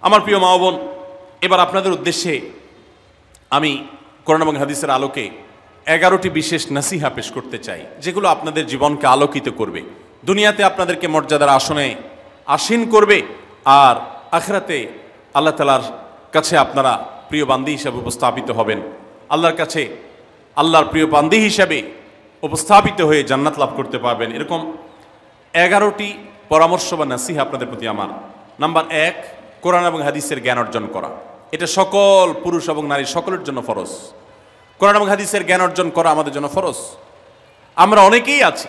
আমার প্রিয় মা বোন, এবার আপনাদের উদ্দেশ্যে আমি কোরআন এবং হাদিসের আলোকে 11টি বিশেষ নাসিহা পেশ করতে চাই, যেগুলো আপনাদের জীবনকে আলোকিত করবে, দুনিয়াতে আপনাদেরকে মর্যাদার আসনে আসীন করবে, আর আখিরাতে আল্লাহ তাআলার কাছে আপনারা প্রিয় বান্দী হিসাবে উপস্থাপিত হবেন। আল্লাহর কাছে আল্লাহর প্রিয় বান্দী হিসাবে উপস্থাপিত হয়ে জান্নাত লাভ করতে পারবেন। এরকম 11টি পরামর্শ বা নাসিহা আপনাদের প্রতি আমার। নাম্বার 1, কোরআন এবং হাদিসের জ্ঞান অর্জন করা। এটা সকল পুরুষ এবং নারী সকলের জন্য ফরজ। কোরআন এবং হাদিসের জ্ঞান অর্জন করা আমাদের জন্য ফরজ। আমরা অনেকেই আছি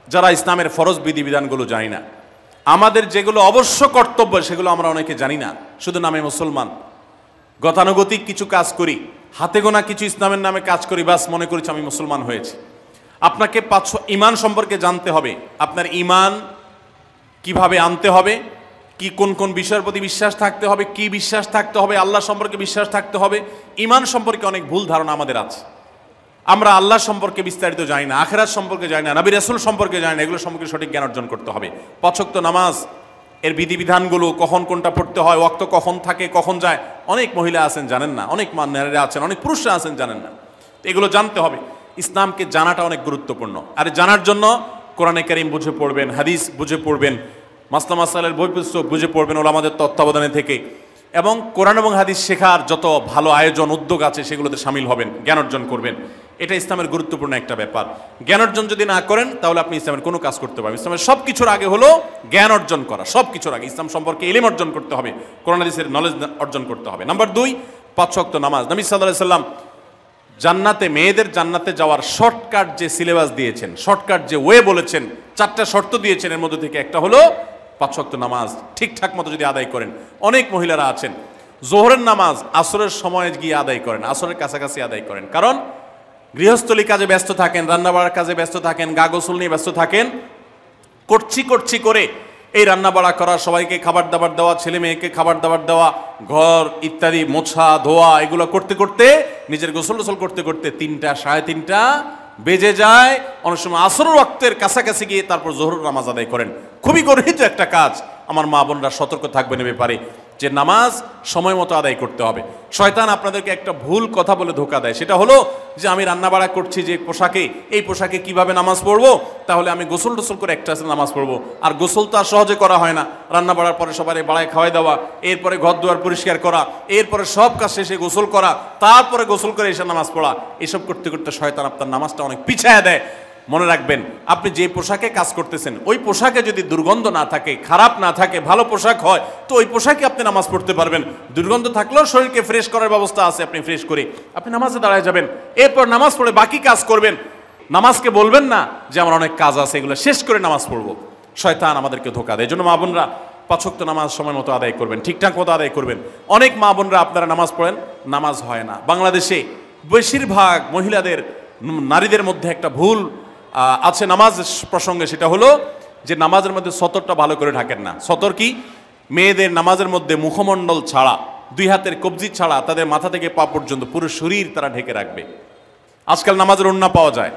যারা ইসলামের ফরজ বিধিবিধানগুলো জানি না। আমাদের যেগুলো অবশ্য কর্তব্য সেগুলো আমরা অনেকে জানি না, শুধু নামে মুসলমান। গতানুগতিক কিছু কাজ করি, হাতে গোনা কিছু ইসলামের নামে কাজ করি, বাস মনে করেছি আমি মুসলমান হয়েছি। আপনাকে ঈমান সম্পর্কে জানতে হবে। আপনার ঈমান কিভাবে আনতে হবে, কি কোন কোন বিষয়ের প্রতি বিশ্বাস থাকতে হবে, কি বিশ্বাস থাকতে হবে, আল্লাহ সম্পর্কে বিশ্বাস থাকতে হবে। ঈমান সম্পর্কে অনেক ভুল ধারণা আমাদের আছে। আমরা আল্লাহ সম্পর্কে বিস্তারিত জানি না, আখিরাত সম্পর্কে জানি না, নবী রাসূল সম্পর্কে জানি না। এগুলো সম্পর্কে সঠিক জ্ঞান অর্জন করতে হবে। 5 ওয়াক্ত নামাজ এর বিধিবিধানগুলো, কখন কোনটা পড়তে হয়, ওয়াক্ত কখন থাকে কখন যায়, অনেক মহিলা আছেন জানেন না, অনেক নারীরা আছেন, অনেক পুরুষরা আছেন জানেন না। এগুলো জানতে হবে। ইসলামকে জানাটা অনেক গুরুত্বপূর্ণ। আর জানার জন্য কোরআনে কারীম বুঝে পড়বেন, হাদিস বুঝে পড়বেন, মাসলা মাসাইলের বই পুস্তক বুঝে পড়বেন ওলামাদের তত্ত্বাবধানে থেকে, এবং কোরআন এবং হাদিস শেখার যত ভালো আয়োজন উদ্যোগ আছে সেগুলোতে শামিল হবেন, জ্ঞান অর্জন করবেন। এটা ইসলামের গুরুত্বপূর্ণ একটা ব্যাপার। জ্ঞান অর্জন যদি না করেন তাহলে আপনি ইসলামের কোনো কাজ করতে পারবেন। ইসলামের সব কিছুর আগে হলো জ্ঞান অর্জন করা। সব কিছুর আগে ইসলাম সম্পর্কে ইলম অর্জন করতে হবে, কোরআন হাদিসের নলেজ অর্জন করতে হবে। নাম্বার 2, 5 ওয়াক্ত নামাজ। নবী সাল্লাল্লাহু আলাইহি সাল্লাম জান্নাতে, মেয়েদের জান্নাতে যাওয়ার শর্টকাট যে সিলেবাস দিয়েছেন, শর্টকাট যে ওয়ে বলেছেন, 4টা শর্ত দিয়েছেন। এর মধ্যে থেকে একটা হলো 5 ওয়াক্ত নামাজ ঠিকঠাক মতো যদি আদায় করেন। অনেক মহিলারা আছেন জোহরের নামাজ আসরের সময় গিয়ে আদায় করেন, আসরের কাছাকাছি আদায় করেন, কারণ গৃহস্থলী কাজে ব্যস্ত থাকেন, রান্নাবাড়ার কাজে ব্যস্ত থাকেন, গা গোসল নিয়ে ব্যস্ত থাকেন। করছি করে এই রান্নাবাড়া করা, সবাইকে খাবার দাবার দেওয়া, ছেলে মেয়েকে খাবার দাবার দেওয়া, ঘর ইত্যাদি মোছা ধোয়া, এগুলো করতে করতে, নিজের গোসল টোসল করতে করতে 3টা 3:30 বেজে যায়। অনেক সময় আসরের ওয়াক্তের কাছাকাছি গিয়ে তারপর জোহরের নামাজ আদায় করেন। খুবই গর্হিত একটা কাজ। আমার মা বোনরা সতর্ক থাকবেন এ ব্যাপারে, যে নামাজ সময় মতো আদায় করতে হবে। শয়তান আপনাদেরকে একটা ভুল কথা বলে ধোঁকা দেয়, সেটা হলো যে আমি রান্নাবাড়া করছি যে পোশাকে, এই পোশাকে কিভাবে নামাজ পড়বো, তাহলে আমি গোসল টোসল করে একটা নামাজ পড়বো। আর গোসল তো আর সহজে করা হয় না। রান্নাবাড়ার পরে সবাই বাড়ায় খাওয়াই দেওয়া, এরপরে ঘর দুয়ার পরিষ্কার করা, এরপরে সব কাজ শেষে গোসল করা, তারপরে গোসল করে এসে নামাজ পড়া, এসব করতে করতে শয়তান আপনার নামাজটা অনেক পিছায়া দেয়। মনে রাখবেন, আপনি যে পোশাকে কাজ করতেছেন ওই পোশাকে যদি দুর্গন্ধ না থাকে, খারাপ না থাকে, ভালো পোশাক হয়, তো ওই পোশাকে আপনি নামাজ পড়তে পারবেন। দুর্গন্ধ থাকলেও শরীরকে ফ্রেশ করার ব্যবস্থা আছে, আপনি ফ্রেশ করে আপনি নামাজে দাঁড়ায় যাবেন। এরপর নামাজ পড়ে বাকি কাজ করবেন। নামাজকে বলবেন না যে আমার অনেক কাজ আছে, এগুলো শেষ করে নামাজ পড়বো। শয়তান আমাদেরকে ধোঁকা দেয়। এই জন্য মা বোনরা 5 ওয়াক্ত নামাজ সময় মতো আদায় করবেন, ঠিকঠাক মতো আদায় করবেন। অনেক মা বোনরা আপনারা নামাজ পড়েন, নামাজ হয় না। বাংলাদেশে বেশিরভাগ মহিলাদের, নারীদের মধ্যে একটা ভুল আছে নামাজ প্রসঙ্গে, সেটা হলো যে নামাজের মধ্যে সতরটা ভালো করে ঢাকেন না। সতর কি? মেয়েদের নামাজের মধ্যে মুখমণ্ডল ছাড়া, 2 হাতের কবজি ছাড়া তাদের মাথা থেকে পা পর্যন্ত পুরো শরীর তারা ঢেকে রাখবে। আজকাল নামাজের ওড়না পাওয়া যায়,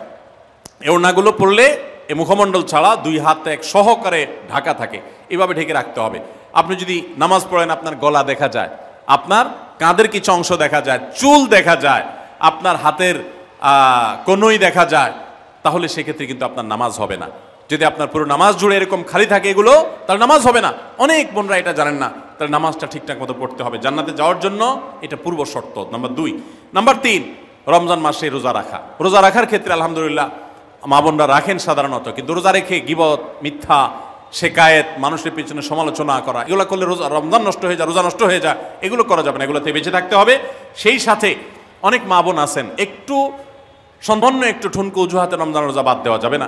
এই ওড়নাগুলো পরলে এই মুখমণ্ডল ছাড়া 2 হাত এক সহকারে ঢাকা থাকে, এভাবে ঢেকে রাখতে হবে। আপনি যদি নামাজ পড়েন, আপনার গলা দেখা যায়, আপনার কাঁধের কিছু অংশ দেখা যায়, চুল দেখা যায়, আপনার হাতের কনুই দেখা যায়, তাহলে সেক্ষেত্রে কিন্তু আপনার নামাজ হবে না। যদি আপনার পুরো নামাজ জুড়ে এরকম খালি থাকে এগুলো, তাহলে নামাজ হবে না। অনেক বোনরা এটা জানেন না, তাহলে নামাজটা ঠিকঠাক মতো পড়তে হবে। জান্নাতে যাওয়ার জন্য এটা পূর্ব শর্ত। নাম্বার 2। নাম্বার 3, রমজান মাসে রোজা রাখা। রোজা রাখার ক্ষেত্রে আলহামদুলিল্লাহ মা বোনরা রাখেন সাধারণত, কিন্তু রোজা রেখে গীবত, মিথ্যা, শেকায়েত, মানুষের পিছনে সমালোচনা করা, এগুলো করলে রমজান নষ্ট হয়ে যায়, রোজা নষ্ট হয়ে যায়। এগুলো করা যাবে না, এগুলোতে বেঁচে থাকতে হবে। সেই সাথে অনেক মা বোন আছেন একটু সম্পন্ন, একটু ঠুনকো অজুহাতে রমজান রোজা বাদ দেওয়া যাবে না।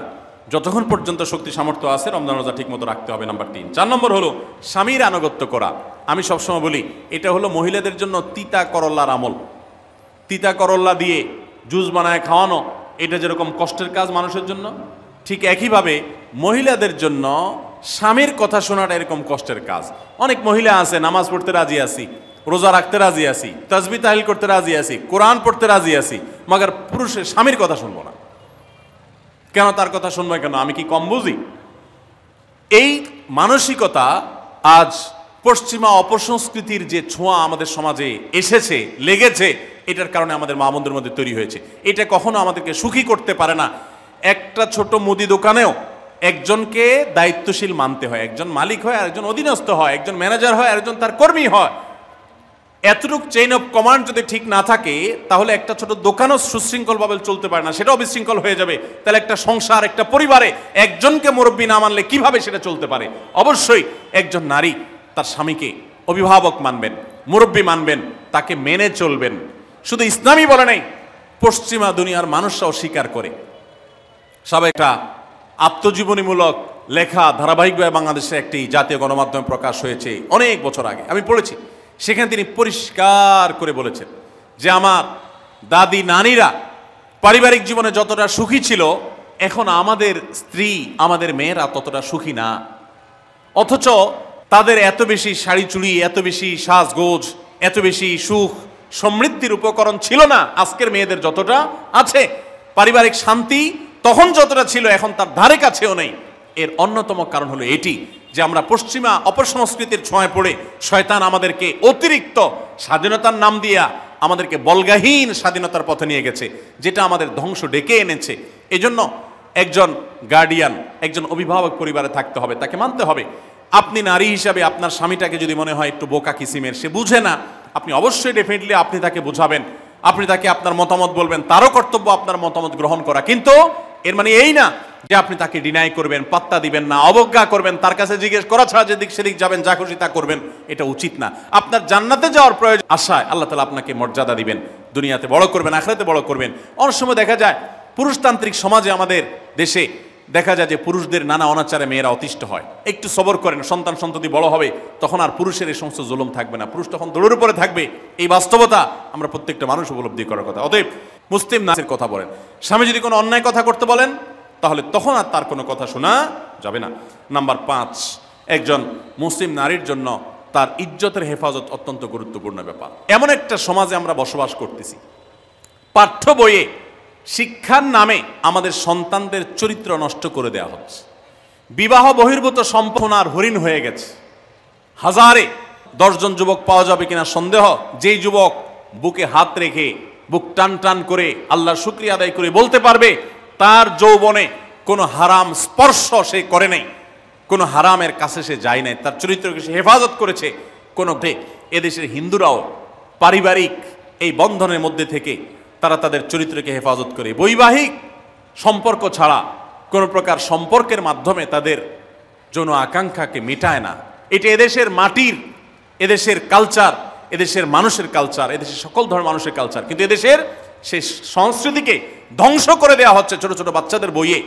যতক্ষণ পর্যন্ত শক্তি সামর্থ্য আছে রমজান রোজা ঠিক মতো রাখতে হবে। নাম্বার 3। 4 নম্বর হলো স্বামীর আনুগত্য করা। আমি সবসময় বলি এটা হলো মহিলাদের জন্য তিতা করল্লার আমল। তিতা করল্লা দিয়ে জুস বানায় খাওয়ানো, এটা যেরকম কষ্টের কাজ মানুষের জন্য, ঠিক একইভাবে মহিলাদের জন্য স্বামীর কথা শোনাটা এরকম কষ্টের কাজ। অনেক মহিলা আছে নামাজ পড়তে রাজি আছি, রোজা রাখতে রাজি আছি, তাসবিহ তাহলিল করতে রাজি আছি, কোরআন পড়তে রাজি আছি, মগর পুরুষের স্বামীর কথা শুনবো না। কেন তার কথা শুনবো কেন? আমি কি কম বুঝি? এই মানসিকতা আজ পশ্চিমা অপসংস্কৃতির যে ছোঁয়া আমাদের সমাজে এসেছে, লেগেছে, এটার কারণে আমাদের মা বোনদের মধ্যে তৈরি হয়েছে। এটা কখনো আমাদেরকে সুখী করতে পারে না। একটা ছোট মুদি দোকানেও একজনকে দায়িত্বশীল মানতে হয়, একজন মালিক হয় আর একজন অধীনস্থ হয়, একজন ম্যানেজার হয় আর একজন তার কর্মী হয়। এতটুক চেইন অফ কমান্ড যদি ঠিক না থাকে তাহলে একটা ছোট দোকানও সুশৃঙ্খলভাবে চলতে পারে না, সেটাও বিশৃঙ্খল হয়ে যাবে। তাহলে একটা সংসার, একটা পরিবারে একজনকে মুরব্বী না মানলে কিভাবে সেটা চলতে পারে? অবশ্যই একজন নারী তার স্বামীকে অভিভাবক মানবেন, মুরব্বী মানবেন, তাকে মেনে চলবেন। শুধু ইসলামই বলে নাই, পশ্চিমা দুনিয়ার মানুষরাও স্বীকার করে। সবাই একটা আত্মজীবনীমূলক লেখা ধারাবাহিকভাবে বাংলাদেশে একটি জাতীয় গণমাধ্যমে প্রকাশ হয়েছে অনেক বছর আগে, আমি পড়েছি। সেখানে তিনি পরিষ্কার করে বলেছেন যে আমার দাদি নানীরা পারিবারিক জীবনে যতটা সুখী ছিল, এখন আমাদের স্ত্রী, আমাদের মেয়েরা ততটা সুখী না। অথচ তাদের এত বেশি শাড়ি চুড়ি, এত বেশি সাজগোজ, এত বেশি সুখ সমৃদ্ধির উপকরণ ছিল না আজকের মেয়েদের যতটা আছে। পারিবারিক শান্তি তখন যতটা ছিল এখন তার ধারে কাছেও নেই। এর অন্যতম কারণ হলো এটি যে আমরা পশ্চিমা অপসংস্কৃতির ছোঁয়ায় পড়ে শয়তান আমাদেরকে অতিরিক্ত স্বাধীনতার নাম দিয়া আমাদেরকে বলগাহীন স্বাধীনতার পথে নিয়ে গেছে, যেটা আমাদের ধ্বংস ডেকে এনেছে। এজন্য একজন গার্ডিয়ান, একজন অভিভাবক পরিবারে থাকতে হবে, তাকে মানতে হবে। আপনি নারী হিসাবে আপনার স্বামীটাকে যদি মনে হয় একটু বোকা কিসিমের, সে বুঝে না, আপনি অবশ্যই ডেফিনেটলি আপনি তাকে বোঝাবেন, আপনি তাকে আপনার মতামত বলবেন, তারও কর্তব্য আপনার মতামত গ্রহণ করা। কিন্তু এর মানে এই না যে আপনি তাকে ডিনাই করবেন, পাত্তা দিবেন না, অবজ্ঞা করবেন, তার কাছে জিজ্ঞেস করা ছাড়া যেদিক সেদিক যাবেন, যা খুশি তা করবেন, এটা উচিত না। আপনার জান্নাতে যাওয়ার প্রয়োজন আশায় আল্লাহ তাআলা আপনাকে মর্যাদা দিবেন, দুনিয়াতে বড় করবেন, আখিরাতে বড় করবেন। অনেক সময় দেখা যায় পুরুষতান্ত্রিক সমাজে আমাদের দেশে দেখা যায় যে পুরুষদের নানা অনাচারে মেয়েরা অতিষ্ঠ হয়। একটু সবর করেন, সন্তান সন্ততি বড় হবে, তখন আর পুরুষের এই সমস্ত জুলুম থাকবে না, পুরুষ তখন দৌড়ের উপরে থাকবে। এই বাস্তবতা আমরা প্রত্যেকটা মানুষ উপলব্ধি করার কথা। অতএব মুসলিম নারীর কথা বলেন, স্বামী যদি কোনো অন্যায় কথা করতে বলেন তাহলে তখন আর তার কোনো কথা শোনা যাবে না। নাম্বার 5, একজন মুসলিম নারীর জন্য তার ইজ্জতের হেফাজত অত্যন্ত গুরুত্বপূর্ণ ব্যাপার। এমন একটা সমাজে আমরা বসবাস করতেছি, পাঠ্য বইয়ে শিক্ষার নামে আমাদের সন্তানদের চরিত্র নষ্ট করে দেওয়া হচ্ছে। বিবাহ বহির্ভূত সম্পন্নার হরিণ হয়ে গেছে। হাজারে 10 জন যুবক পাওয়া যাবে কিনা সন্দেহ, যেই যুবক বুকে হাত রেখে বুক টান টান করে আল্লাহর শুকরিয়া আদায় করে বলতে পারবে তার যৌবনে কোনো হারাম স্পর্শ সে করে নাই, কোনো হারামের কাছে সে যায় নাই, তার চরিত্রকে সে হেফাজত করেছে। কোনো এদেশের হিন্দুরাও পারিবারিক এই বন্ধনের মধ্যে থেকে তারা তাদের চরিত্রকে হেফাজত করে, বৈবাহিক সম্পর্ক ছাড়া কোনো প্রকার সম্পর্কের মাধ্যমে তাদের যৌন আকাঙ্ক্ষাকে মেটায় না। এটা এদেশের মাটির, এদেশের কালচার, এদেশের মানুষের কালচার, এদেশের সকল ধরনের মানুষের কালচার, কিন্তু এদেশের সেই সংস্কৃতিকে ধ্বংস করে দেওয়া হচ্ছে ছোট ছোট বাচ্চাদের বইয়ে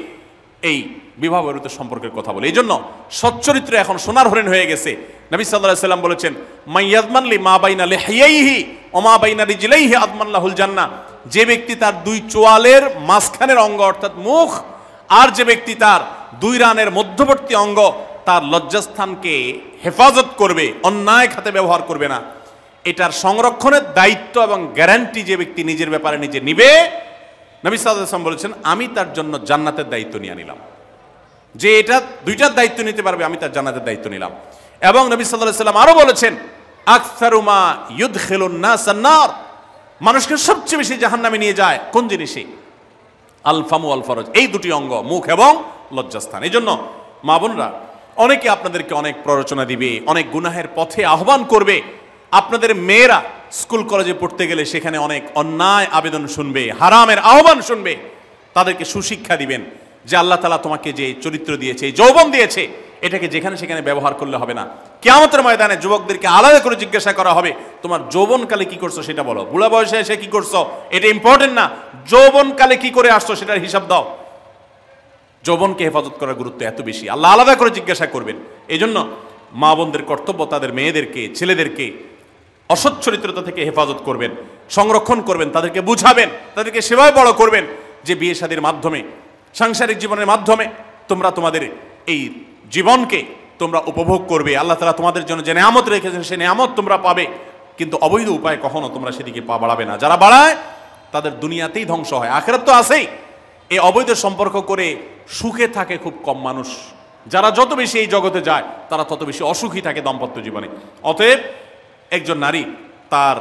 এই বিবাহ বহির্ভূত সম্পর্কের কথা বলে। এই জন্য সচ্চরিত্র এখন সোনার হরিণ হয়ে গেছে। নবী সাল্লাল্লাহু আলাইহি সাল্লাম বলেছেন, মাইয়াজমানলি মা বাইনা লিহিয়াইহি ওয়া মা বাইনা রিজলাইহি আদমানলাহুল জান্নাহ। যে ব্যক্তি তার 2 চোয়ালের মাঝখানের অঙ্গ অর্থাৎ মুখ, আর যে ব্যক্তি তার 2 রানের মধ্যবর্তী অঙ্গ, তার লজ্জাস্থানকে হেফাজত করবে, অন্যায় খাতে ব্যবহার করবে না, এটার সংরক্ষণের দায়িত্ব এবং গ্যারান্টি যে ব্যক্তি নিজের ব্যাপারে নিজে নিবে, নবী সাল্লাল্লাহু আলাইহি ওয়াসাল্লাম বলেছেন আমি তার জন্য জান্নাতের দায়িত্ব নিয়ে নিলাম। যে এটা 2টার দায়িত্ব নিতে পারবে, আমি তার জান্নাতের দায়িত্ব নিলাম। এবং নবী সাল্লাল্লাহু আলাইহি ওয়াসাল্লাম আরো বলেছেন, আকসারু মা ইউদখিলুন নাস আন-নার, মানুষকে সবচেয়ে বেশি জাহান্নামে নিয়ে যায় কোন জিনিসে? আল ফামু ওয়াল ফরজ, এই 2টি অঙ্গ, মুখ এবং লজ্জাস্থান। এই জন্য মা বোনরা, অনেকে আপনাদেরকে অনেক প্ররোচনা দিবে, অনেক গুনাহের পথে আহ্বান করবে। আপনাদের মেয়েরা স্কুল কলেজে পড়তে গেলে সেখানে অনেক অন্যায় আবেদন শুনবে, হারামের আহ্বান শুনবে। তাদেরকে সুশিক্ষা দিবেন যে আল্লাহ তাআলা তোমাকে যে চরিত্র দিয়েছে, এই যৌবন দিয়েছে, এটাকে যেখানে সেখানে ব্যবহার করলে হবে না। কিয়ামতের ময়দানে যুবকদেরকে আলাদা করে জিজ্ঞাসা করা হবে, তোমার যৌবনকালে কি করছো সেটা বলো, বুড়া বয়সে এসে কি করছো এটা ইম্পর্টেন্ট না, যৌবনকালে কি করে আসছো সেটার হিসাব দাও। যৌবনকে হেফাজত করার গুরুত্ব এত বেশি, আল্লাহ আলাদা করে জিজ্ঞাসা করবেন। এই জন্য মা বোনদের কর্তব্য তাদের মেয়েদেরকে, ছেলেদেরকে অসৎ চরিত্রতা থেকে হেফাজত করবেন, সংরক্ষণ করবেন, তাদেরকে বুঝাবেন, তাদেরকে সেভাবে বড় করবেন যে বিয়ে শাদীর মাধ্যমে, সাংসারিক জীবনের মাধ্যমে তোমরা তোমাদের এই জীবনকে তোমরা উপভোগ করবে। আল্লাহ তাআলা তোমাদের জন্য যে নেয়ামত রেখেছেন সে নেয়ামত তোমরা পাবে, কিন্তু অবৈধ উপায়ে কখনো তোমরা সেদিকে পা বাড়াবে না। যারা বাড়ায় তাদের দুনিয়াতেই ধ্বংস হয়, আখিরাত তো আছেই। এই অবৈধ সম্পর্ক করে সুখে থাকে খুব কম মানুষ। যারা যত বেশি এই জগতে যায় তারা তত বেশি অসুখী থাকে দাম্পত্য জীবনে। অতএব একজন নারী তার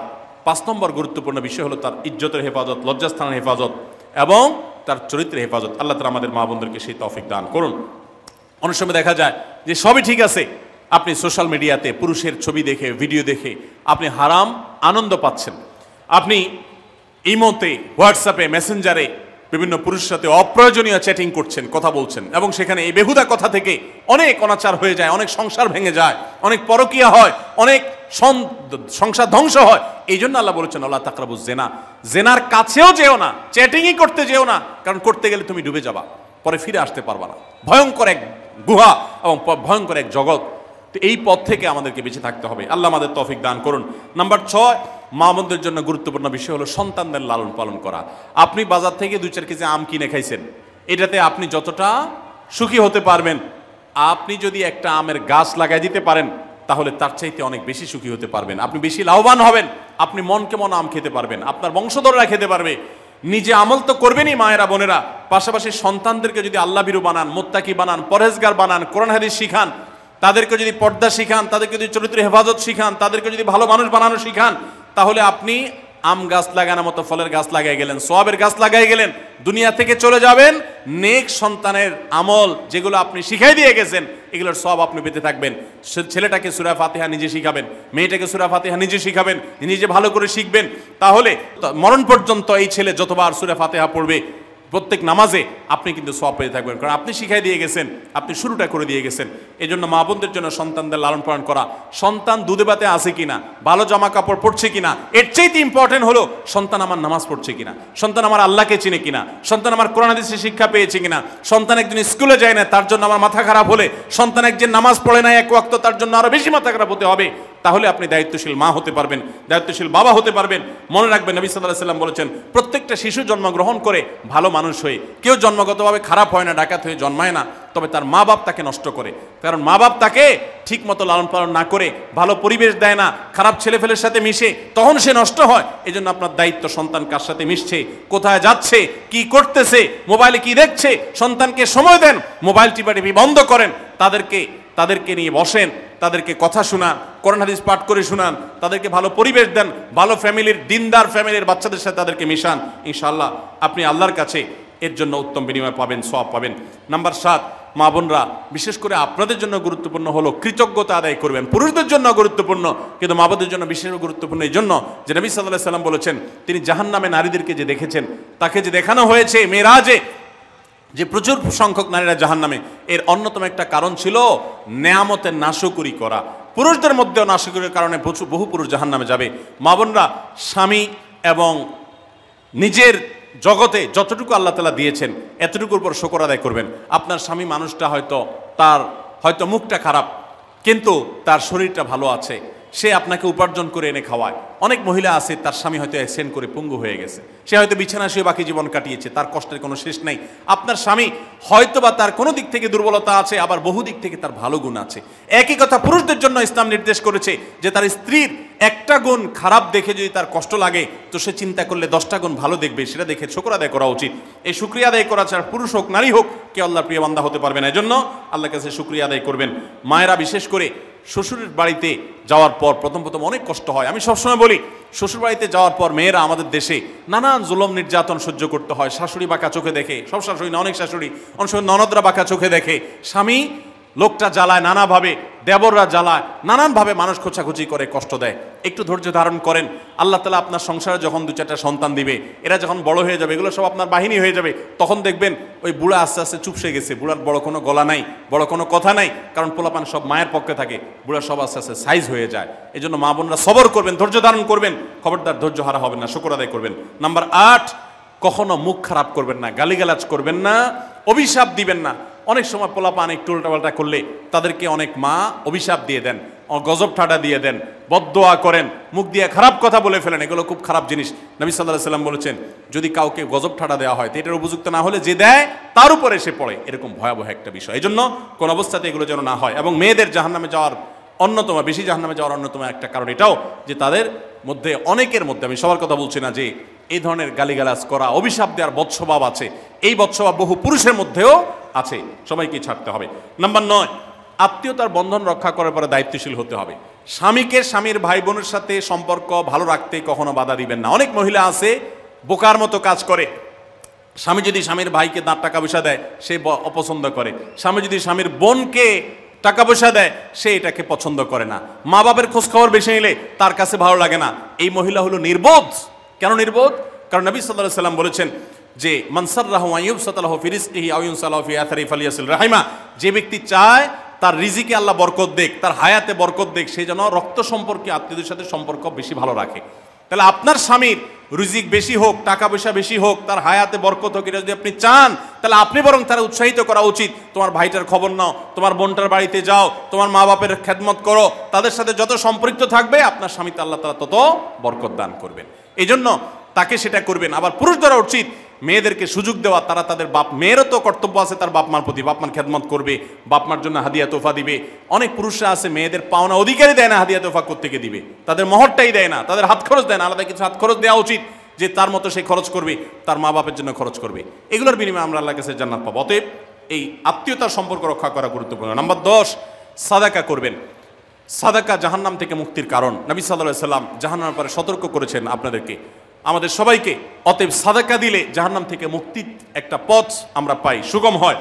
5 নম্বর গুরুত্বপূর্ণ বিষয় হলো তার ইজ্জতের হেফাজত, লজ্জাস্থানের হেফাজত এবং তার চরিত্রের হেফাজত। আল্লাহ তাআলা আমাদের মা বোনদেরকে সেই তৌফিক দান করুন। অনেক সময় দেখা যায় যে সবই ঠিক আছে, আপনি সোশ্যাল মিডিয়াতে পুরুষের ছবি দেখে, ভিডিও দেখে আপনি হারাম আনন্দ পাচ্ছেন। আপনি ইমোতে, হোয়াটসঅ্যাপে, মেসেঞ্জারে বিভিন্ন পুরুষের সাথে অপ্রয়োজনীয় চ্যাটিং করছেন, কথা বলছেন, এবং সেখানে এই বেহুদা কথা থেকে অনেক অনাচার হয়ে যায়, অনেক সংসার ভেঙে যায়, অনেক পরকীয়া হয়, অনেক সংসার ধ্বংস হয়। এই জন্য আল্লাহ বলেছেন আল্লাহ তাকরাবুজ জেনা, জেনার কাছেও যেও না, চ্যাটিংই করতে যেও না, কারণ করতে গেলে তুমি ডুবে যাবা, পরে ফিরে আসতে পারবা না। ভয়ঙ্কর এক গুহা এবং ভয়ঙ্কর এক জগৎ। তো এই পথ থেকে আমাদেরকে বেঁচে থাকতে হবে। আল্লাহ আমাদের তৌফিক দান করুন। নাম্বার 6, মা বোনদের জন্য গুরুত্বপূর্ণ বিষয় হলো সন্তানদের লালন পালন করা। আপনি বাজার থেকে 2-4 কেজি আম কিনে খাইছেন, এটাতে আপনি যতটা সুখী হতে পারবেন, আপনি যদি একটা আমের গাছ লাগাই দিতে পারেন তাহলে তার চাইতে অনেক বেশি সুখী হতে পারবেন, আপনি বেশি লাভবান হবেন, আপনি মনকে মন আম খেতে পারবেন, আপনার বংশধররা খেতে পারবে। নিজে আমল তো করবেনই মায়েরা বোনেরা, পাশাপাশি সন্তানদেরকে যদি আল্লাহ ভীরু বানান, মুত্তাকি বানান, পরহেজগার বানান, কোরআন হাদিস শিখান, তাদেরকে যদি পর্দা শিখান, তাদেরকে যদি চরিত্র হেফাজত শিখান, তাদেরকে যদি ভালো মানুষ বানানো শিখান, তাহলে আপনি আম গাছ লাগানোর মতো ফলের গাছ লাগাই গেলেন, সওয়াবের গাছ লাগাই গেলেন, দুনিয়া থেকে চলে যাবেন। নেক সন্তানের আমল যেগুলো আপনি শিখাই দিয়ে গেছেন, এগুলোর সওয়াব আপনি পেতে থাকবেন। ছেলেটাকে সূরা ফাতিহা নিজে শিখাবেন, মেয়েটাকে সূরা ফাতিহা নিজে শিখাবেন, নিজে ভালো করে শিখবেন, তাহলে মরণ পর্যন্ত এই ছেলে যতবার সূরা ফাতিহা পড়বে প্রত্যেক নামাজে আপনি কিন্তু সওয়াব পেতে থাকবেন, কারণ আপনি শিখাই দিয়ে গেছেন, আপনি শুরুটা করে দিয়ে গেছেন। এই জন্য মা বোনদের জন্য সন্তানদের লালন পালন করা, সন্তান দুধে ভাতে আছে কিনা, ভালো জামা কাপড় পরছে কিনা, এর চাইতে ইম্পর্টেন্ট হলো সন্তান আমার নামাজ পড়ছে কিনা, সন্তান আমার আল্লাহকে চিনে কিনা, সন্তান আমার কোরআন হাদিসের শিক্ষা পেয়েছে কিনা। সন্তান একজন স্কুলে যায় না, তার জন্য আমার মাথা খারাপ হলে, সন্তান একজন নামাজ পড়ে না এক ওয়াক্ত, তার জন্য আরো বেশি মাথা খারাপ হতে হবে। তাহলে আপনি দায়িত্বশীল মা হতে পারবেন, দায়িত্বশীল বাবা হতে পারবেন। মনে রাখবেন নবী সাল্লাল্লাহু আলাইহি ওয়াসাল্লাম বলেছেন, প্রত্যেকটা শিশু জন্মগ্রহণ করে ভালো মানুষ হয়ে, কেউ জন্মগতভাবে খারাপ হয় না, ডাকাত হয়ে জন্মায় না, তবে তার মা বাপ তাকে নষ্ট করে। কারণ মা বাপ তাকে ঠিক মতো লালন পালন না করে, ভালো পরিবেশ দেয় না, খারাপ ছেলেফেলের সাথে মিশে, তখন সে নষ্ট হয়। এই জন্য আপনার দায়িত্ব সন্তান কার সাথে মিশছে, কোথায় যাচ্ছে, কি করতেছে, মোবাইলে কি দেখছে, সন্তানকে সময় দেন, মোবাইল টিপাটিপি বন্ধ করেন, তাদেরকে নিয়ে বসেন, তাদেরকে কথা শোনান, কোরআন হাদিস পাঠ করে শোনান, তাদেরকে ভালো পরিবেশ দেন, ভালো ফ্যামিলির, দিনদার ফ্যামিলির বাচ্চাদের সাথে তাদেরকে মিশান। ইনশাআল্লাহ আপনি আল্লাহর কাছে এর জন্য উত্তম বিনিময় পাবেন, সওয়াব পাবেন। নাম্বার 7, মা বোনরা বিশেষ করে আপনাদের জন্য গুরুত্বপূর্ণ হলো কৃতজ্ঞতা আদায় করবেন। পুরুষদের জন্য গুরুত্বপূর্ণ, কিন্তু মা বোনদের জন্য বিশেষ গুরুত্বপূর্ণ এই জন্য যে নবী সাল্লাল্লাহু আলাইহি ওয়াসাল্লাম বলেছেন, তিনি জাহান্নামে নারীদেরকে যে দেখেছেন, তাকে যে দেখানো হয়েছে মেরাজে, যে প্রচুর সংখ্যক নারীরা জাহান্নামে, এর অন্যতম একটা কারণ ছিল নেয়ামতের নাশকরি করা। পুরুষদের মধ্যেও নাশকরির কারণে বহু পুরুষ জাহান্নামে যাবে। মা বোনরা স্বামী এবং নিজের জগতে যতটুকু আল্লাহ তাআলা দিয়েছেন এতটুকুর উপর শুকর আদায় করবেন। আপনার স্বামী মানুষটা হয়তো মুখটা খারাপ, কিন্তু তার শরীরটা ভালো আছে, সে আপনাকে উপার্জন করে এনে খাওয়ায়। অনেক মহিলা আছে তার স্বামী হয়তো অ্যাক্সিডেন্ট করে পঙ্গু হয়ে গেছে, সে হয়তো বিছানা শুয়ে বাকি জীবন কাটিয়েছে, তার কষ্টের কোনো শেষ নাই। আপনার স্বামী হয়তো বা তার কোনো দিক থেকে দুর্বলতা আছে, আবার বহু দিক থেকে তার ভালো গুণ আছে। একই কথা পুরুষদের জন্য ইসলাম নির্দেশ করেছে যে তার স্ত্রীর একটা গুণ খারাপ দেখে যদি তার কষ্ট লাগে, তো সে চিন্তা করলে 10টা গুণ ভালো দেখবে, সেটা দেখে শুকর আদায় করা উচিত। এই শুকরিয়া আদায় করা ছাড়া পুরুষ হোক নারী হোক কেউ আল্লাহর প্রিয় বান্দা হতে পারবে না। এজন্য আল্লাহর কাছে শুকরিয়া আদায় করবেন। মায়েরা বিশেষ করে শ্বশুরের বাড়িতে যাওয়ার পর প্রথম অনেক কষ্ট হয়। আমি সবসময় বলি, শ্বশুর বাড়িতে যাওয়ার পর মেয়েরা আমাদের দেশে নানান জুলুম নির্যাতন সহ্য করতে হয়। শাশুড়ি বাঁকা চোখে দেখে, সব শাশুড়ি না, অনেক শাশুড়ি, অনেক সময় ননদরা বাঁকা চোখে দেখে, স্বামী লোকটা জ্বালায় নানাভাবে, দেবররা জ্বালায় নানানভাবে, মানুষ খোঁচাখুচি করে, কষ্ট দেয়। একটু ধৈর্য ধারণ করেন, আল্লাহ তাআলা আপনার সংসারে যখন 2-4টা সন্তান দিবে, এরা যখন বড় হয়ে যাবে, এগুলো সব আপনার বাহিনী হয়ে যাবে, তখন দেখবেন ওই বুড়া আস্তে আস্তে চুপসে গেছে, বুড়ার বড় কোনো গলা নাই, বড় কোনো কথা নাই, কারণ পোলাপান সব মায়ের পক্ষে থাকে, বুড়া সব আস্তে আস্তে সাইজ হয়ে যায়। এই জন্য মা বোনরা সবর করবেন, ধৈর্য ধারণ করবেন, খবরদার ধৈর্য হারা হবেন না, শুকর আদায় করবেন। নাম্বার 8, কখনো মুখ খারাপ করবেন না, গালিগালাজ করবেন না, অভিশাপ দিবেন না। অনেক সময় পোলাপান একটু উল্টাপাল্টা করলে তাদেরকে অনেক মা অভিশাপ দিয়ে দেন, গজব ঠাডা দিয়ে দেন, বদদোয়া করেন, মুখ দিয়ে খারাপ কথা বলে ফেলেন। এগুলো খুব খারাপ জিনিস। নবী সাল্লাল্লাহু আলাইহি ওয়াসাল্লাম বলেছেন, যদি কাউকে গজব ঠাডা দেওয়া হয়, তো এটার উপযুক্ত না হলে যে দেয় তার উপরে এসে পড়ে, এরকম ভয়াবহ একটা বিষয়। এই জন্য কোন অবস্থাতে এগুলো যেন না হয়। এবং মেয়েদের জাহান্নামে যাওয়ার বেশি জাহান্নামে যাওয়ার অন্যতম একটা কারণ এটাও যে তাদের মধ্যে, অনেকের মধ্যে, আমি সবার কথা বলছি না, যে এই ধরনের গালিগালাজ করা, অভিশাপ দেওয়ার বদস্বভাব আছে। এই বদস্বভাব বহু পুরুষের মধ্যেও আছে, সবাইকে ছাড়তে হবে। নাম্বার 9, আত্মীয়তার বন্ধন রক্ষা করার পরে দায়িত্বশীল হতে হবে। স্বামীকে স্বামীর ভাই বোনের সাথে সম্পর্ক ভালো রাখতে কখনো বাধা দিবেন না। অনেক মহিলা আছে বোকার মতো কাজ করে। স্বামী যদি স্বামীর ভাইকে টাকা পয়সা দেয় সে অপছন্দ করে, স্বামী যদি স্বামীর বোনকে টাকা পয়সা দেয় সে এটাকে পছন্দ করে না, মা বাবার খোঁজ খবর বেশি নিলে তার কাছে ভালো লাগে না। এই মহিলা হলো নির্বোধ। কেন নির্বোধ? কারণ নবী সাল্লাল্লাহু আলাইহি ওয়াসাল্লাম বলেছেন যে মান সাররাহু আন ইউবসাতা লাহু ফি রিজকিহি আও ইউনসালাহু ফি আথারি ফালিয়াসিল রাহিমা, যে ব্যক্তি চায় তার রিজিকে আল্লাহ বরকত দেখ, তার হায়াতে বরকত দেখ, সে যেন রক্ত সম্পর্কে আত্মীয়দের সাথে সম্পর্ক বেশি ভালো রাখে। তাহলে আপনার স্বামীর রিজিক বেশি হোক, টাকা পয়সা বেশি হোক, তার হায়াতে বরকত হোক, এটা যদি আপনি চান তাহলে আপনি বরং তারা উৎসাহিত করা উচিত। তোমার ভাইটার খবর নাও, তোমার বোনটার বাড়িতে যাও, তোমার মা বাপের খেদমত করো, তাদের সাথে যত সম্পৃক্ত থাকবে আপনার স্বামীতে আল্লাহ তাআলা তত বরকত দান করবেন। এই জন্য তাকে সেটা করবেন। আবার পুরুষদেরও উচিত মেয়েদেরকে সুযোগ দেওয়া, তারা তাদের বাপ, মেয়েরও তো কর্তব্য আছে তার বাপ মার প্রতি, বাপ মার খেদমত করবে, বাপ মার জন্য হাদিয়া তোফা দিবে। অনেক পুরুষরা আছে মেয়েদের পাওনা অধিকারই দেয় না, হাদিয়া তোফা কোত্থেকে দিবে, তাদের মহরটাই দেয় না, তাদের হাত খরচ দেয় না। আলাদা কিছু হাত খরচ দেওয়া উচিত যে তার মতো সে খরচ করবে, তার মা বাপের জন্য খরচ করবে। এগুলোর বিনিময়ে আমরা আল্লাহর কাছে জান্নাত পাবো। অতএব এই আত্মীয়তার সম্পর্ক রক্ষা করা গুরুত্বপূর্ণ। নাম্বার 10, সাদাকা করবেন। সাদাকা জাহান্নাম থেকে মুক্তির কারণ। নবী সাল্লাল্লাহু আলাইহি ওয়াসাল্লাম জাহান্নামের ব্যাপারে সতর্ক করেছেন আপনাদেরকে, আমাদের সবাইকে। অতএব সাদাকা দিলে জাহান্নাম থেকে মুক্তির একটা পথ আমরা পাই, সুগম হয়।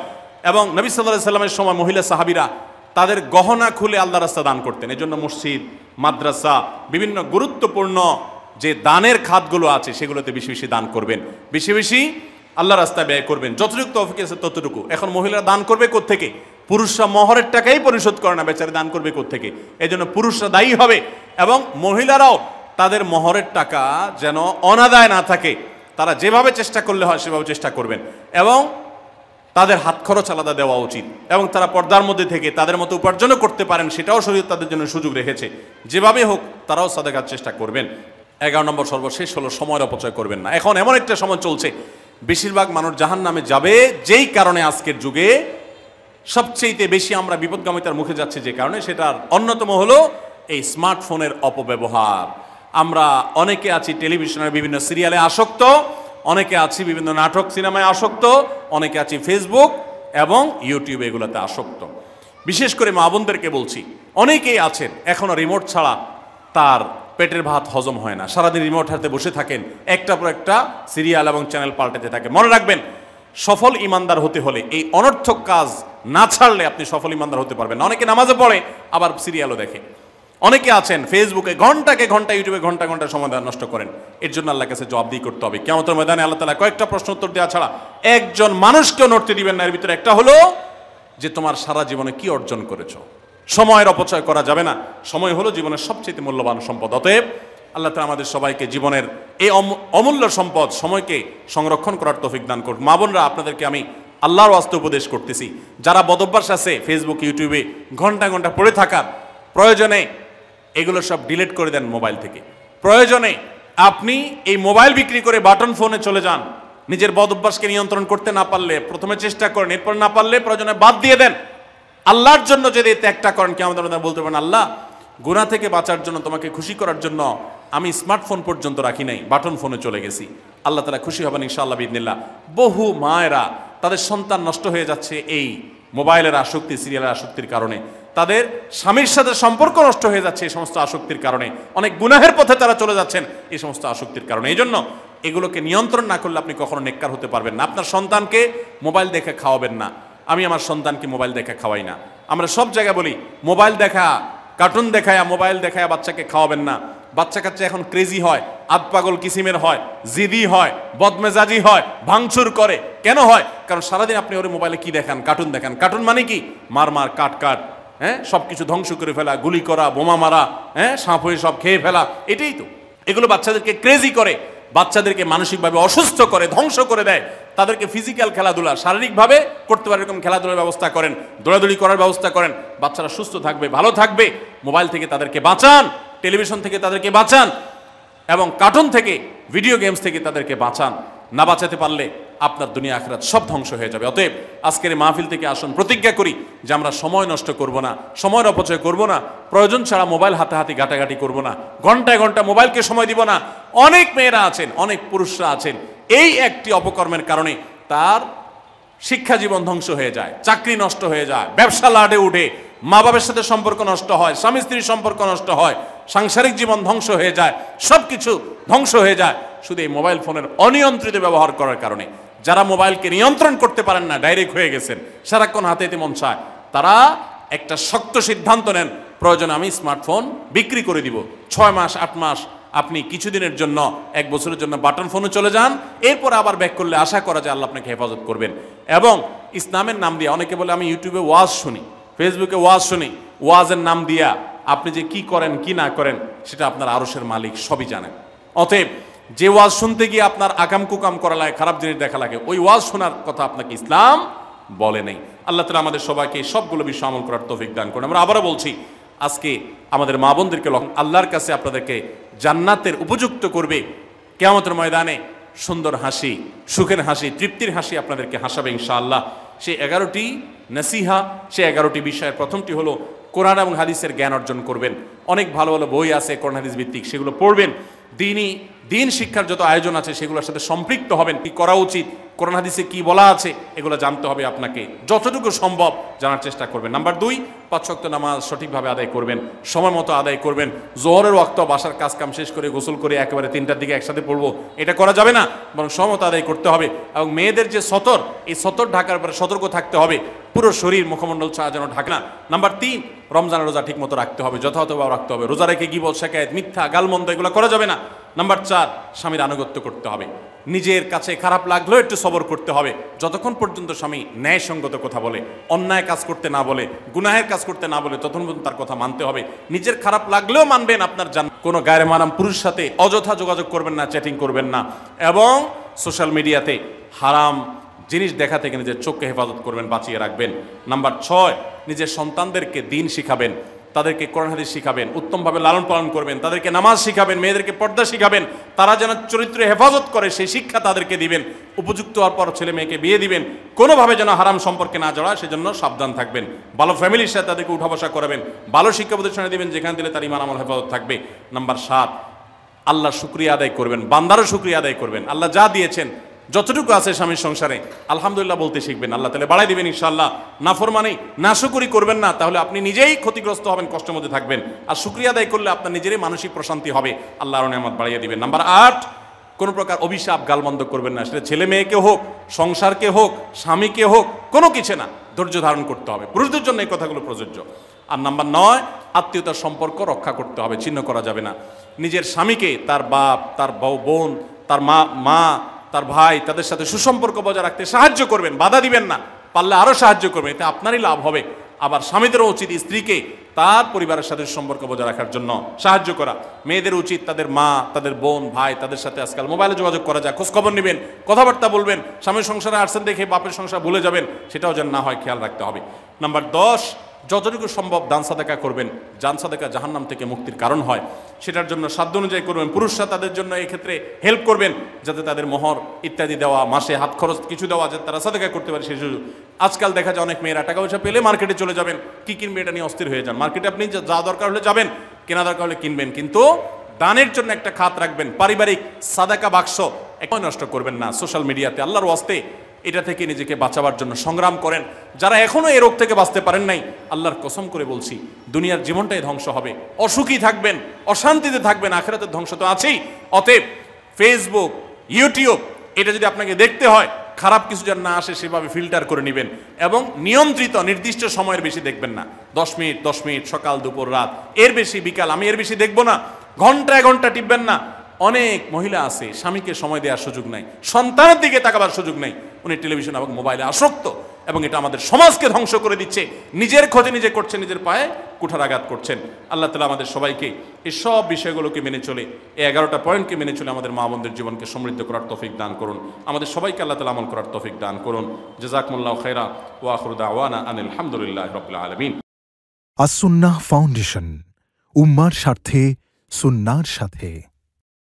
এবং নবী সাল্লাল্লাহু আলাইহি ওয়াসাল্লামের সময় মহিলা সাহাবীরা তাদের গহনা খুলে আল্লাহর রাস্তায় দান করতেন। এজন্য মসজিদ, মাদ্রাসা, বিভিন্ন গুরুত্বপূর্ণ যে দানের খাতগুলো আছে সেগুলোতে বেশি বেশি দান করবেন, বেশি বেশি আল্লাহর রাস্তায় ব্যয় করবেন, যতটুকু তৌফিক আছে ততটুকু। এখন মহিলারা দান করবে কোত্থেকে? পুরুষরা মহরের টাকাই পরিশোধ করে না, বেচারে দান করবে কোত্থেকে? এই জন্য পুরুষরা দায়ী হবে। এবং মহিলারাও তাদের মহরের টাকা যেন অনাদায় না থাকে, তারা যেভাবে চেষ্টা করলে হয় সেভাবে চেষ্টা করবেন। এবং তাদের হাত খরচ আলাদা দেওয়া উচিত, এবং তারা পর্দার মধ্যে থেকে তাদের মতো উপার্জনও করতে পারেন, সেটাও শরীয়ত তাদের জন্য সুযোগ রেখেছে। যেভাবে হোক তারাও সাদাকার চেষ্টা করবেন। 11 নম্বর সর্বশেষ হলো সময়ের অপচয় করবেন না। এখন এমন একটা সময় চলছে বেশিরভাগ মানুষ জাহান্নামে যাবে, যেই কারণে আজকের যুগে সবচেয়ে বেশি আমরা বিপদগামিতার মুখে যাচ্ছি, যে কারণে সেটার অন্যতম হলো এই স্মার্টফোনের অপব্যবহার। আমরা অনেকে আছি টেলিভিশনের বিভিন্ন সিরিয়ালে আসক্ত, অনেকে আছি বিভিন্ন নাটক সিনেমায় আসক্ত, অনেকে আছি ফেসবুক এবং ইউটিউব এগুলোতে আসক্ত। বিশেষ করে মা বোনদেরকে বলছি, অনেকেই আছেন এখনো রিমোট ছাড়া তার পেটের ভাত হজম হয় না, সারাদিন রিমোট হাতে বসে থাকেন, একটার পর একটা সিরিয়াল এবং চ্যানেল পাল্টাতে থাকে। মনে রাখবেন, সফল ইমানদার হতে হলে এই অনর্থক কাজ না ছাড়লে আপনি সফল ইমানদার হতে পারবেন না। অনেকে নামাজে পড়ে আবার সিরিয়ালও দেখে, অনেকে আছেন ফেসবুকে ঘন্টাকে ঘন্টা, ইউটিউবে ঘন্টা ঘন্টা সময় নষ্ট করেন। এর জন্য আল্লাহর কাছে জবাবদিহি করতে হবে। কিয়ামতের ময়দানে আল্লাহ তাআলা কয়েকটা প্রশ্ন উত্তর দেওয়া ছাড়া একজন মানুষকেও নড়তে দিবেন না। এর ভিতরে একটা হলো যে তোমার সারা জীবনে কি অর্জন করেছো। সময়ের অপচয় করা যাবে না। সময় হলো জীবনের সবচেয়ে মূল্যবান সম্পদ। অতএব আল্লাহ তাআলা আমাদের সবাইকে জীবনের এই অমূল্য সম্পদ সময়কে সংরক্ষণ করার তৌফিক দান করুন। মা বোনরা, আপনাদেরকে আমি আল্লাহর ওয়াস্তে উপদেশ করতেছি, যারা বদভ্যাস আছে ফেসবুক ইউটিউবে ঘন্টা ঘন্টা পড়ে থাকার, প্রয়োজনে এগুলো সব ডিলিট করে দেন মোবাইল থেকে। প্রয়োজনে আপনি এই মোবাইল বিক্রি করে বাটন ফোনে চলে যান। নিজের বদভ্যাসকে নিয়ন্ত্রণ করতে না পারলে প্রথমে চেষ্টা করেন, এরপর না পারলে প্রয়োজনে বাদ দিয়ে দেন। আল্লাহর জন্য যদি ত্যাগটা করেন, কিয়ামতের বলতে পারেন, আল্লাহ গুনাহ থেকে বাঁচার জন্য, তোমাকে খুশি করার জন্য আমি স্মার্টফোন পর্যন্ত রাখি নাই, বাটন ফোনে চলে গেছি। আল্লাহ তাআলা খুশি হবেন ইনশাআল্লাহ বিইذনিল্লাহ। বহু মায়েরা তাদের সন্তান নষ্ট হয়ে যাচ্ছে এই মোবাইলের আসক্তি, সিরিয়ালের আসক্তির কারণে। তাদের স্বামীর সাথে সম্পর্ক নষ্ট হয়ে যাচ্ছে এই সমস্ত আসক্তির কারণে। অনেক গুনাহের পথে তারা চলে যাচ্ছেন এই সমস্ত আসক্তির কারণে। এই জন্য এগুলোকে নিয়ন্ত্রণ না করলে আপনি কখনো নেককার হতে পারবেন না। আপনার সন্তানকে মোবাইল দেখে খাওয়াবেন না। আমি আমার সন্তানকে মোবাইল দেখে খাওয়াই না। আমরা সব জায়গায় বলি মোবাইল দেখা, কার্টুন দেখায়া, মোবাইল দেখায়া বাচ্চাকে খাওয়াবেন না। বাচ্চা কাচ্চা এখন ক্রেজি হয়, আধপাগল কিসিমের হয়, জিদি হয়, বদমেজাজি হয়, ভাঙচুর করে। কেন হয়? কারণ সারাদিন আপনি ওরে মোবাইলে কি দেখান? কার্টুন দেখান। কার্টুন মানে কি? মার মার, কাট কাট, হ্যাঁ, সব কিছু ধ্বংস করে ফেলা, গুলি করা, বোমা মারা, হ্যাঁ, সাপ হয়ে সব খেয়ে ফেলা, এটাই তো। এগুলো বাচ্চাদেরকে ক্রেজি করে, বাচ্চাদেরকে মানসিকভাবে অসুস্থ করে, ধ্বংস করে দেয়। তাদেরকে ফিজিক্যাল খেলাধুলা, শারীরিকভাবে করতে পারে এরকম খেলাধুলার ব্যবস্থা করেন, দৌড়াদৌড়ি করার ব্যবস্থা করেন। বাচ্চারা সুস্থ থাকবে, ভালো থাকবে। মোবাইল থেকে তাদেরকে বাঁচান, টেলিভিশন থেকে তাদেরকে বাঁচান, এবং কার্টুন থেকে, ভিডিও গেমস থেকে তাদেরকে বাঁচান। না বাঁচাতে পারলে আপনার দুনিয়া আখিরাত সব ধ্বংস হয়ে যাবে। অতএব আজকের এই মাহফিল থেকে আসুন প্রতিজ্ঞা করি যে আমরা সময় নষ্ট করব না, সময়ের অপচয় করব না, প্রয়োজন ছাড়া মোবাইল হাতাহাতি ঘাটাঘাটি করব না, ঘন্টায় ঘন্টা মোবাইলকে সময় দিব না। অনেক মেয়েরা আছেন, অনেক পুরুষরা আছেন, এই একটি অপকর্মের কারণে তার শিক্ষা জীবন ধ্বংস হয়ে যায়, চাকরি নষ্ট হয়ে যায়, ব্যবসা লাডে উঠে, মা বাবার সাথে সম্পর্ক নষ্ট হয়, স্বামী স্ত্রীর সম্পর্ক নষ্ট হয়, সাংসারিক জীবন ধ্বংস হয়ে যায়, সবকিছু ধ্বংস হয়ে যায় শুধু এই মোবাইল ফোনের অনিয়ন্ত্রিত ব্যবহার করার কারণে। যারা মোবাইলকে নিয়ন্ত্রণ করতে পারেন না, ডাইরেক্ট হয়ে গেছেন, সারাক্ষণ হাতে মন চায়, তারা একটা শক্ত সিদ্ধান্ত নেন, প্রয়োজনে আমি স্মার্টফোন বিক্রি করে দিব। 6 মাস 8 মাস আপনি কিছুদিনের জন্য, 1 বছরের জন্য বাটন ফোনে চলে যান, এরপর আবার ব্যাক করলে আশা করা যায় আল্লাহ আপনাকে হেফাজত করবেন। এবং ইসলামের নাম দিয়ে, অনেকে বলে আমি ইউটিউবে ওয়াজ শুনি, ফেসবুকে ওয়াজ শুনি, ওয়াজের নাম দিয়া আপনি যে কি করেন কি না করেন সেটা আপনার আরশের মালিক সবই জানেন। অতএব যে ওয়াজ শুনতে গিয়ে আপনার আকাম কুকাম করা লাগে, খারাপ জিনিস দেখা লাগে, ওই ওয়াজ শোনার কথা আপনাকে ইসলাম বলে নেই। আল্লাহ তাআলা আমাদের সবাইকে সবগুলো বিষয় আমল করার তৌফিক দান করুন। আমরা আবারও বলছি, আজকে আমাদের মা বোনদেরকে আল্লাহর কাছে আপনাদেরকে জান্নাতের উপযুক্ত করবে। কিয়ামতের ময়দানে সুন্দর হাসি, সুখের হাসি, তৃপ্তির হাসি আপনাদেরকে হাসাবে ইনশাআল্লাহ। সেই 11টি নসিহা, সেই 11টি বিষয়ের প্রথমটি হলো কোরআন এবং হাদিসের জ্ঞান অর্জন করবেন। অনেক ভালো ভালো বই আছে কোরআন হাদিস ভিত্তিক, সেগুলো পড়বেন। দিন শিক্ষার যত আয়োজন আছে সেগুলোর সাথে সম্পৃক্ত হবেন। কি করা উচিত, কোরআন হাদিসে কি বলা আছে, এগুলো জানতে হবে আপনাকে, যতটুকু সম্ভব জানার চেষ্টা করবেন। নাম্বার 2, 5 ওয়াক্ত নামাজ সঠিকভাবে আদায় করবেন, সময় মতো আদায় করবেন। জোহরের ওয়াক্ত বাসার কাজ কাম শেষ করে গোসল করে একেবারে 3টার দিকে একসাথে পড়বো, এটা করা যাবে না, বরং সময় মতো আদায় করতে হবে। এবং মেয়েদের যে সতর, এই সতর ঢাকার পরে সতর্ক থাকতে হবে, পুরো শরীর মুখমণ্ডল ছাড়া যেন ঢাকে না। নাম্বার 3, রমজানের রোজা ঠিক মতো রাখতে হবে, যথাযথভাবে রাখতে হবে। রোজা রেখে গিবত, শিকায়েত, মিথ্যা, গালমন্দ এগুলো করা যাবে না। নাম্বার 4, স্বামীর আনুগত্য করতে হবে। নিজের কাছে খারাপ লাগলেও একটু সবর করতে হবে, যতক্ষণ পর্যন্ত স্বামী ন্যায়সঙ্গত কথা বলে, অন্যায় কাজ করতে না বলে, গুনাহের কাজ করতে না বলে, ততক্ষণ পর্যন্ত তার কথা মানতে হবে। নিজের খারাপ লাগলেও মানবেন আপনার কোনো গায়ের মারাম পুরুষ সাথে অযথা যোগাযোগ করবেন না, চ্যাটিং করবেন না। এবং সোশ্যাল মিডিয়াতে হারাম জিনিস দেখা থেকে নিজের চোখকে হেফাজত করবেন, বাঁচিয়ে রাখবেন। নাম্বার 6, নিজের সন্তানদেরকে দিন শিখাবেন, তাদেরকে কোরআন হাদিস শিখাবেন, উত্তমভাবে লালন পালন করবেন, তাদেরকে নামাজ শিখাবেন, মেয়েদেরকে পর্দা শিখাবেন, তারা যেন চরিত্র হেফাজত করে সেই শিক্ষা তাদেরকে দিবেন। উপযুক্ত হওয়ার পর ছেলে মেয়েকে বিয়ে দিবেন, কোনোভাবে যেন হারাম সম্পর্কে না জড়ায় সেজন্য সাবধান থাকবেন। ভালো ফ্যামিলির সাথে তাদেরকে উঠা বসা করাবেন, ভালো শিক্ষা প্রতিষ্ঠানে দিবেন যেখানে দিলে তার ঈমান আমল হেফাজত থাকবে। নাম্বার 7, আল্লাহর শুকরিয়া আদায় করবেন, বান্দারও শুকরিয়া আদায় করবেন। আল্লাহ যা দিয়েছেন, যতটুকু আছে স্বামীর সংসারে আলহামদুলিল্লাহ বলতে শিখবেন, আল্লাহ তাআলা বাড়াই দিবেন ইনশাআল্লাহ। নাফরমানি, নাশুকরি করবেন না, তাহলে আপনি নিজেই ক্ষতিগ্রস্ত হবেন, কষ্টের মধ্যে থাকবেন। আর শুকরিয়া আদায় করলে আপনার নিজেরই মানসিক প্রশান্তি হবে, আল্লাহ আরো নিয়ামত বাড়িয়ে দিবেন। নাম্বার 8, কোনো প্রকার অভিশাপ গালমন্দ করবেন না, সেটা ছেলে মেয়েকে হোক, সংসারকে হোক, স্বামীকে হোক, কোনো কিছু না, ধৈর্য ধারণ করতে হবে। পুরুষদের জন্য এই কথাগুলো প্রযোজ্য। আর নাম্বার 9, আত্মীয়তার সম্পর্ক রক্ষা করতে হবে, ছিন্ন করা যাবে না। নিজের স্বামীকে তার বাপ, তার বোন, তার মা, তার ভাই, তাদের সাথে সুসম্পর্ক বজায় রাখতে সাহায্য করবেন, বাধা দিবেন না, পারলে আরও সাহায্য করবেন, এতে আপনারই লাভ হবে। আবার স্বামীদেরও উচিত স্ত্রীকে তার পরিবারের সাথে সম্পর্ক বজায় রাখার জন্য সাহায্য করা। মেয়েদের উচিত তাদের মা, তাদের বোন, ভাই, তাদের সাথে আজকাল মোবাইলে যোগাযোগ করা যায়, খোঁজখবর নেবেন, কথাবার্তা বলবেন। স্বামীর সংসারে আসছেন দেখে বাপের সংসার ভুলে যাবেন, সেটাও যেন না হয়, খেয়াল রাখতে হবে। নাম্বার 10, যতটুকু সম্ভব দান সাদাকা করবেন। দান সাদাকা জাহান্নাম থেকে মুক্তির কারণ হয়, সেটার জন্য সাধ্য অনুযায়ী করবেন। পুরুষরা তাদের জন্য এই ক্ষেত্রে হেল্প করবেন, যাতে তাদের মোহর ইত্যাদি দেওয়া, মাসে হাত খরচ কিছু দেওয়া, যাতে তারা সাদাকা করতে পারে সেই সুযোগ। আজকাল দেখা যায় অনেক মেয়েরা টাকা পয়সা পেলে মার্কেটে চলে যাবেন, কি কিনবে এটা নিয়ে অস্থির হয়ে যান। মার্কেটে আপনি যা দরকার হলে যাবেন, কেনা দরকার হলে কিনবেন, কিন্তু দানের জন্য একটা খাত রাখবেন। পারিবারিক সাদাকা বাক্স একদম নষ্ট করবেন না। সোশ্যাল মিডিয়াতে আল্লাহর ওয়াস্তে এটা থেকে নিজেকে বাঁচাবার জন্য সংগ্রাম করেন। যারা এখনো এই রোগ থেকে বাঁচতে পারেন নাই, আল্লাহর কসম করে বলছি, দুনিয়ার জীবনটাই ধ্বংস হবে, অসুখী থাকবেন, অশান্তিতে থাকবেন, আখিরাতের ধ্বংস তো আছেই। অতএব ফেসবুক, ইউটিউব এটা যদি আপনাকে দেখতে হয়, খারাপ কিছু যেন না আসে সেভাবে ফিল্টার করে নেবেন, এবং নিয়ন্ত্রিত নির্দিষ্ট সময়ের বেশি দেখবেন না। 10 মিনিট 10 মিনিট, সকাল দুপুর রাত, এর বেশি বিকাল, আমি এর বেশি দেখবো না। ঘন্টায় ঘন্টা টিপবেন না। অনেক মহিলা আছে স্বামীকে সময় দেওয়ার সুযোগ নাই, সন্তানের দিকে তাকাবার সুযোগ নাই, উনি টেলিভিশন এবং মোবাইলে আসক্ত, এবং এটা আমাদের সমাজকে ধ্বংস করে দিচ্ছে। নিজের ক্ষতি নিজে করছেন, নিজের পায়ে কুঠারাঘাত করছেন। আল্লাহ তাআলা আমাদের সবাইকে এই সব বিষয়গুলোকে মেনে চলে, এই 11টা পয়েন্টকে মেনে চলে আমাদের মা বোনদের জীবনকে সমৃদ্ধ করার তৌফিক দান করুন। আমাদের সবাইকে আল্লাহ তাআলা আমল করার তৌফিক দান করুন। জাযাকুমুল্লাহু খাইরা ওয়া আখিরু দাওয়ানা আনিল হামদুলিল্লাহি রাব্বিল আলামিন। আস-সুন্নাহ ফাউন্ডেশন, উম্মার স্বার্থে সুন্নাহর সাথে।